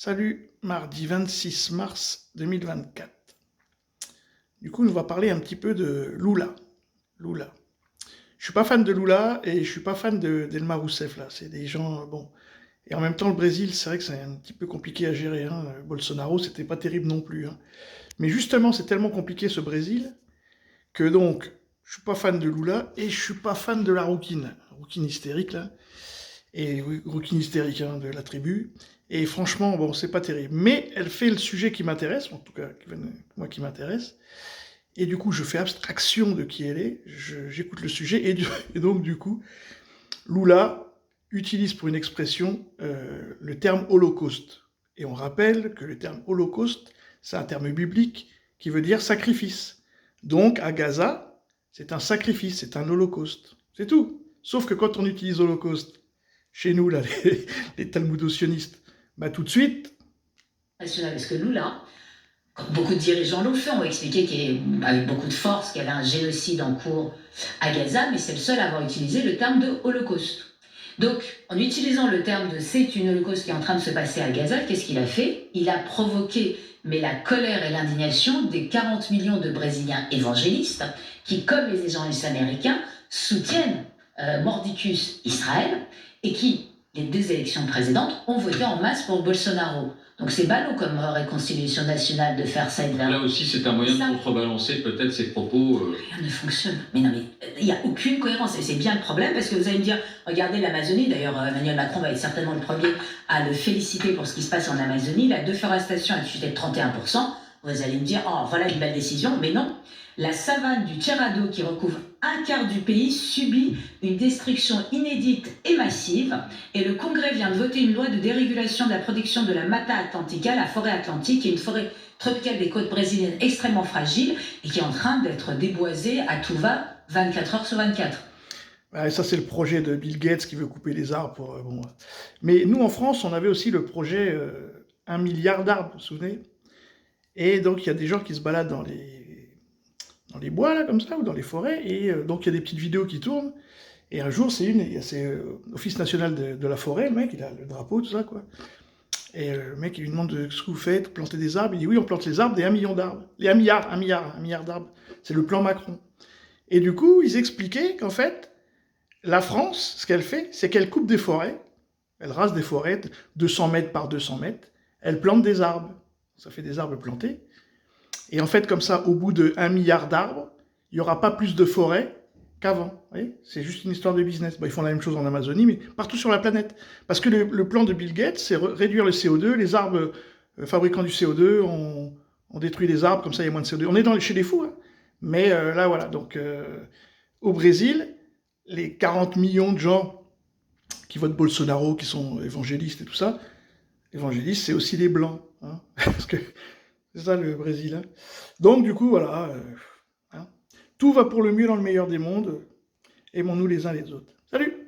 Salut, mardi 26 mars 2024. Du coup, on va parler un petit peu de Lula. Lula. Je suis pas fan de Lula et je suis pas fan d'Elmar Rousseff, là. C'est des gens, bon. Et en même temps, le Brésil, c'est vrai que c'est un petit peu compliqué à gérer, hein. Bolsonaro, c'était pas terrible non plus, hein. Mais justement, c'est tellement compliqué ce Brésil que donc, je suis pas fan de Lula et je suis pas fan de la rouquine. Rouquine hystérique, là. Et oui, rouquine hystérique, hein, de la tribu. Et franchement, bon, c'est pas terrible. Mais elle fait le sujet qui m'intéresse, en tout cas, moi qui m'intéresse. Et du coup, je fais abstraction de qui elle est, j'écoute le sujet, et donc du coup, Lula utilise pour une expression le terme holocauste. Et on rappelle que le terme holocauste, c'est un terme biblique qui veut dire sacrifice. Donc à Gaza, c'est un sacrifice, c'est un holocauste. C'est tout. Sauf que quand on utilise holocauste, chez nous, là, les talmudo-sionistes, bah tout de suite, Parce que Lula, comme beaucoup de dirigeants l'ont fait, ont expliqué qu'avec beaucoup de force qu'il y avait un génocide en cours à Gaza, mais c'est le seul à avoir utilisé le terme de holocauste. Donc, en utilisant le terme de c'est une holocauste qui est en train de se passer à Gaza, qu'est-ce qu'il a fait? Il a provoqué mais la colère et l'indignation des 40 millions de Brésiliens évangélistes qui, comme les évangélistes américains, soutiennent Mordicus Israël et qui, les deux élections précédentes, ont voté en masse pour Bolsonaro. Donc c'est ballot comme réconciliation nationale de faire ça et de Là aussi, c'est un moyen de contrebalancer peut-être ces propos. Rien ne fonctionne. Mais non, mais il n'y a aucune cohérence. Et c'est bien le problème parce que vous allez me dire, regardez l'Amazonie. D'ailleurs, Emmanuel Macron va être certainement le premier à le féliciter pour ce qui se passe en Amazonie. La déforestation a chuté de 31%. Vous allez me dire, oh, voilà une belle décision. Mais non. La savane du Cerrado, qui recouvre un quart du pays, subit une destruction inédite et massive. Et le Congrès vient de voter une loi de dérégulation de la protection de la Mata Atlantica, la forêt atlantique, qui est une forêt tropicale des côtes brésiliennes extrêmement fragile et qui est en train d'être déboisée à tout va 24 heures sur 24. bah, ça c'est le projet de Bill Gates qui veut couper les arbres pour, bon. Mais nous en France, on avait aussi le projet 1 milliard d'arbres, vous vous souvenez? Et donc il y a des gens qui se baladent dans les bois là comme ça ou dans les forêts et donc il y a des petites vidéos qui tournent. Et un jour, c'est Office national de la forêt, le mec, il a le drapeau, tout ça, quoi. Et le mec, il lui demande ce que vous faites, planter des arbres. Il dit oui, on plante les arbres des 1 million d'arbres. Les 1 milliard d'arbres. C'est le plan Macron. Et du coup, ils expliquaient qu'en fait, la France, ce qu'elle fait, c'est qu'elle coupe des forêts. Elle rase des forêts de 200 mètres par 200 mètres. Elle plante des arbres. Ça fait des arbres plantés. Et en fait, comme ça, au bout de 1 milliard d'arbres, il n'y aura pas plus de forêts qu'avant. C'est juste une histoire de business. Ils font la même chose en Amazonie, mais partout sur la planète. Parce que le plan de Bill Gates, c'est réduire le CO2. Les arbres fabriquant du CO2, on détruit les arbres, comme ça il y a moins de CO2. On est chez les fous, hein. Mais là, voilà. Donc, au Brésil, les 40 millions de gens qui votent Bolsonaro, qui sont évangélistes et tout ça, évangélistes, c'est aussi les blancs. Hein. Parce que c'est ça le Brésil. Hein. Donc, du coup, voilà. Hein. Tout va pour le mieux dans le meilleur des mondes. Aimons-nous les uns les autres. Salut!